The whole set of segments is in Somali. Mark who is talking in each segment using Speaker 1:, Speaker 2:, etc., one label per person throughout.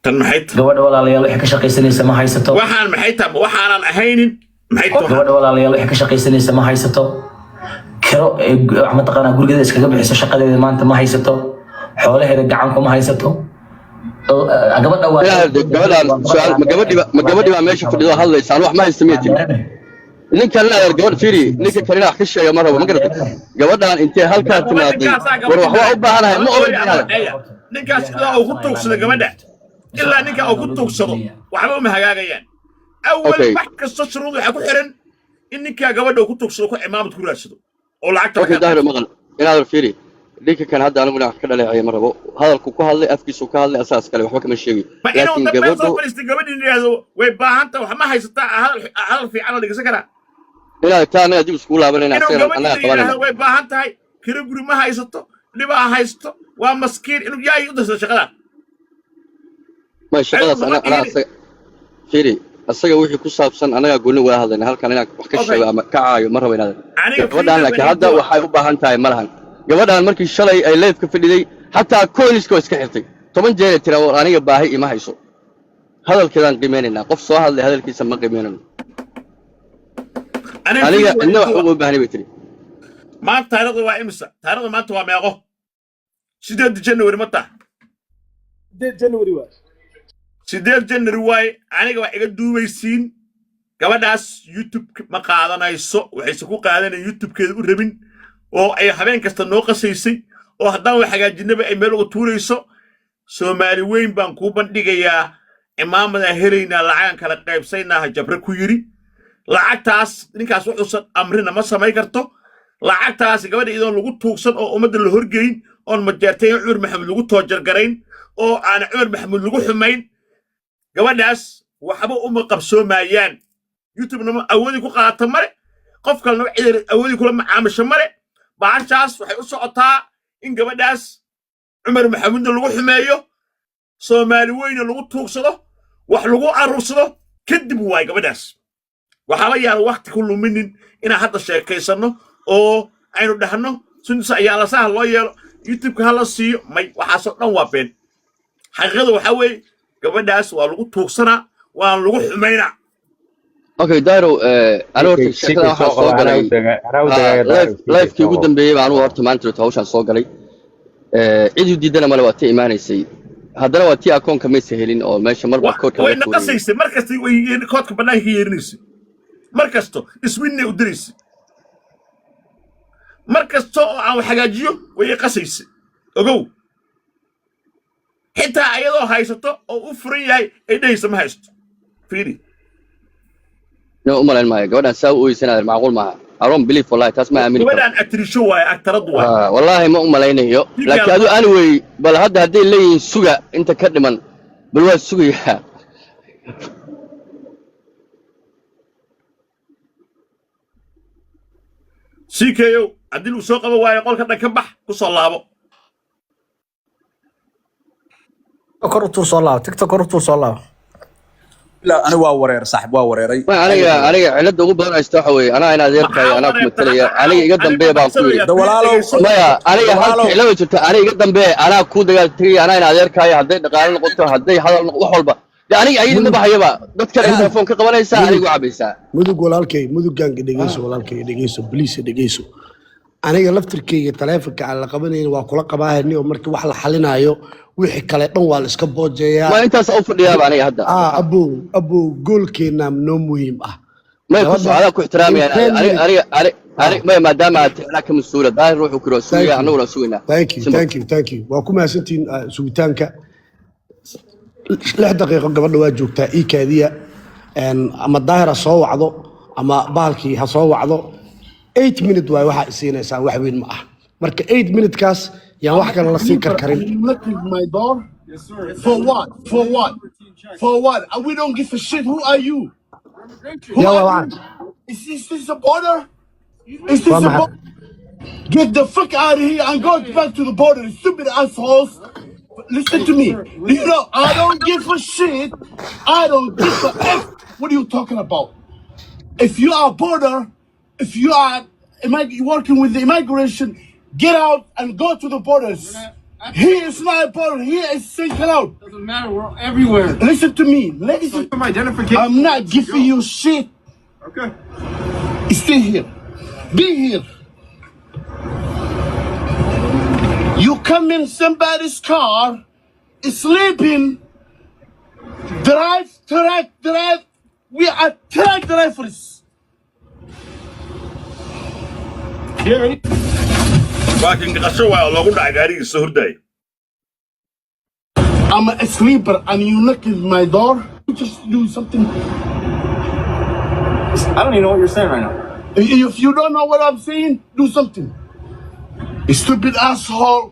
Speaker 1: tan maxay tahay
Speaker 2: gabadha walaalayaal waxay ka shaqaysanaysa ma haysato
Speaker 1: waxaan maxay tahay waxaanan ahaynin maxay tahay
Speaker 2: gabadha walaalayaal waxay ka shaqaysanaysa ma haysato kiro ama taqaana gurigeeda iskaga bixiso shaqadeeda maanta ma haysato xoolaheeda gacan kuma haysato gabadha waa
Speaker 3: su'aal ma gabadhi baa meesha fadhido hadlaysaan wax ma haysameetin ninka la yar gabadh fiiri ninka kalena wax ka sheega mar rabo ma garatay gabadhan intee halkaa timaaday war wax waa u baahanahay ma oran
Speaker 1: ninkaas ilaa uu ku tuugsado gabadha ilaa ninka uu ku tuugsado waxba uma hagaagayaan awal wax kasta shuruud waxa ku xiran in ninka gabadha uu ku tuugsado ku imaamad ku raadsado oo lacagta
Speaker 3: okay daahir maqal inaad fiiri ninka kan hadda anigu wax ka dhaleecay mar rabo hadalku ku hadlay afkiisu ka hadlay asaas kale waxba kama sheegay
Speaker 1: laakiin gabadhu way baahanta wax ma haysataa hadal fiican la dhigsan karaa
Speaker 3: ilaa taana dib isku laabanayna anaga qabanayna
Speaker 1: way baahan tahay kira guri ma haysato dhibaa haysto waa maskiin inuu yaay u dasho shaqada
Speaker 3: ma shaqadaas ana fiiri asaga wixii ku saabsan anaga gooni wada hadlayna halkan inaan wax ka sheego ama ka caayo ma rabo inaad gabadhan laakiin hadda waxay u baahan tahay malahan gabadhan markii shalay ay leef ka fadhiday hatta coiniska iska xirtay 10 jeer tira war aniga baahi ima hayso hadalkeedan qiimeynayna qof soo hadlay hadalkiisa ma qiimeynayno aniga inna wax ugu baahnay bay tiri
Speaker 1: maanta taariikhda waa imisa taariikhda maanta waa meeqo 8 January mata
Speaker 4: 8 January waa
Speaker 1: 8 January waay aniga wax iga duubaysiin gabadhaas YouTube ma qaadanayso waxay ku qaadanay YouTube-keeda u rabin oo ay habeen kasta noo qasaysay oo haddaan wax hagaajinaba ay meel uga tuurayso Soomaali weyn baan ku bandhigayaa imaamada helayna lacagan kala qaybsaynaa jabra ku yiri lacagtaas ninkaas wuxuu amrina ma samay karto lacagtaas gabadha idoon lagu tuugsan oo ummadda la horgeyn oo majeertay Cumar Maxamed lagu toojar garayn oo aan Cumar Maxamed lagu xumayn gabadhaas waxba uma qabsoomayaan YouTube-na awoodi ku qaata mare qof kalena cid awoodi kula macaamisho mare baashaas waxay u socotaa in gabadhaas Cumar Maxamed lagu xumeeyo Soomaali weyn lagu tuugsado wax lagu aruursado kadib way gabadhaas waxa la yaal waqti ku luminin ina hadda sheekaysano oo aynu dhahno sunsa ayaa la saah loo yeelo YouTube-ka hala siiyo may waxa soo dhan waa been xaqiiqada waxa weey gabadhaas waa lagu tuugsanaa waa lagu xumeynaa
Speaker 3: okay daaro alo horta shaqada waxa soo galay live-kii ugu dambeeyay baan horta maanta hawshan soo galay cid u diidana male waa tii imaanaysay haddana waa tii akoonka ma sahelin oo meesha marba koodka
Speaker 1: way naqasaysay markasta way koodka banaanka yeerinaysay markasto iswinna u diraysa markasto oo aan hagaajiyo way qasaysay ogow xitaa ayadoo haysato oo u furan yahay ay dhaysa ma haysto fiiri
Speaker 3: no umalan maayo gabadhan saa u oysanaa macquul maaha I don't believe wallahi taas ma aamini
Speaker 1: gabadhan actrice waay actarad waay
Speaker 3: wallahi ma umalaynayo laakiin adu anyway bal hadda haday leeyihiin suga inta ka dhiman bal waa sugayaa
Speaker 1: CKO hadii uu soo qabo waayo qolka dhan ka bax ku soo laabo
Speaker 4: kortu soo laabo TikTok kortu soo laabo la ana waa wareer saaxib waa wareeray
Speaker 3: aniga cilada ugu badan haysta waxa weey ana adeerkay ana ku matalaya aniga iga dambeey baan ku yiri
Speaker 4: walaalo
Speaker 3: maya aniga halka cilada jirta aniga iga dambeey ana ku dagaaltay ana adeerkay haday dhaqaale noqoto haday hadal noqdo wax walba aniga ayidna bahayaba dadka telefoon ka qabanaysa anigu cabaysa
Speaker 5: mudug walaalkay mudugan dhageyso walaalkay dhageyso please dhageyso aniga laftirkeyga telefoonka aan la qabanayna waa kula qabaahayni oo markii wax la xalinayo wixii kale dhan waa la iska boojeeyaa
Speaker 3: ma intaas u fadhiyaa aniga hadda
Speaker 5: abo goolkeena noo muhiim ah
Speaker 3: ma ku socda ku ixtiraamaya aniga ma maadaama aad ka mas'uul daahir ruuxu ku rasuulaya anagu la sugnaa
Speaker 5: thank you waa ku maasantiin sugitaanka 6 daqiiqo gabadha waa joogtaa kaadiya ama daahir soo wacdo ama baalkii ha soo wacdo 8 minutes waay waxa siinaysaa wax weyn ma ah marka 8 minutes kaas yaa wax kale la sii karkarin
Speaker 6: for what we don't give a shit who are you is this a border get the fuck out of here and go back to the border stupid assholes. Listen to me. You know, I don't give a shit. I don't give a F. What are you talking about? If you are border, if you are working with the immigration, get out and go to the borders. Here is not important. Here is St. Cloud.
Speaker 7: Doesn't matter. We're everywhere.
Speaker 6: Listen to me. Listen.
Speaker 7: Some identification.
Speaker 6: I'm not giving you shit.
Speaker 7: Okay.
Speaker 6: Stay here. Be here. You come in somebody's car, sleeping, drive. We are truck drivers.
Speaker 1: laakiin qasho waa loogu dhacay gaarigiisa hurday.
Speaker 6: I'm a sleeper and you knock at my door. Just do something.
Speaker 7: I don't even know what you're saying right now.
Speaker 6: If you don't know what I'm saying, do something. You stupid asshole.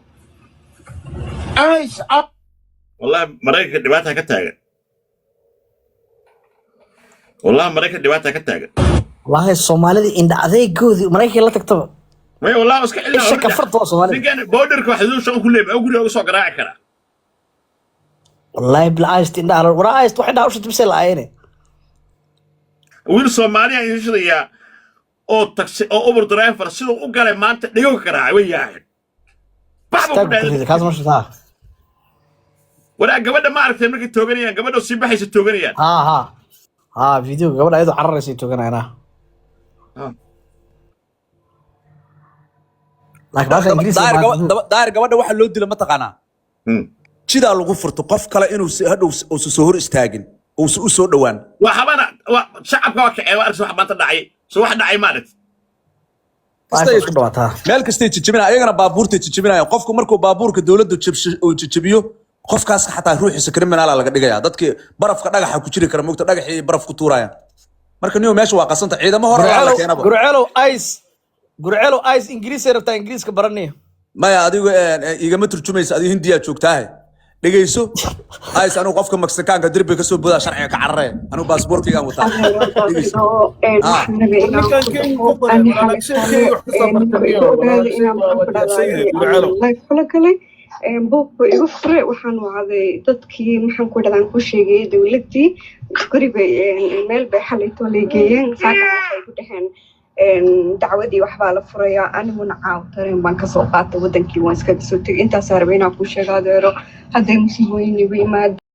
Speaker 6: Eyes up.
Speaker 1: wallahi maraykanka dhibaata ka taagan. wallahi maraykanka dhibaata ka taagan.
Speaker 8: والله الصومالي إن عذي جوذي مريكي لا تكتب
Speaker 1: way wallahi iska ilaa
Speaker 8: إيش كفرت الصومالي
Speaker 1: ninkan borderka waxa uu shaqo ku leeyahay guriga uga soo garaaci kara.
Speaker 8: والله بالعايز إن على ورايز واحد عاوش تمثل عيني
Speaker 1: wiil Soomaaliya ay shaqeeya oo taxi oo Uber driver sidoo u galay maanta dhigo ka raacay way yahay.
Speaker 8: استقبل كذا مش ذا
Speaker 1: wala gabadha ma aragtay markay tooganayaan gabadha si baxaysa tooganayaan.
Speaker 8: ها فيديو قبل أيضا عرّسي توقنا هنا لكن ما في إنجليزي
Speaker 4: daahir gabadha waxa loo dilo ma taqaanaa sidaa lagu furto qof kale inuu hadhow oo soo hor istaagin oo u soo dhawaan
Speaker 1: waa habana shacabka waa kacay waa aragtay wax maanta dhacay soo wax dhacay maalit
Speaker 4: meel kastay jijibinaa ayagana baabuurta jijibinaya qofku markuu baabuurka dawladdu jijibiyo qofkaas xataa ruuxiisa criminal laga dhigaya dadkii barafka dhagaxa ku jiri kara moogta dhagaxii baraf ku tuurayaan marka niyo meesha waa qasanta ciidamo hore la keenaba
Speaker 8: gurcelo ice ingiriisi rabtaa ingiriiska baraniyo
Speaker 4: maya adigu igama turjumaysa adigu hindiya joogtaa dhageyso ice anu qofka Mexicaanka dirbi ka soo booda sharciga ka carrey anu baasaboorkaygaan wataa
Speaker 9: buugba igu fure waxaan wacday dadkii maxaan ku dhadaan ku sheegay dawladii guriga meel bay xalaytoo leegeeyeen saaka waxay ku dhaheen dacwadii waxbaa la furayaa aniguna caaw tareen baan kasoo qaatay wadankii waan iskaga soo tegay intaas rabay inaan ku sheego adeero hadday musiibooyin igu yimaado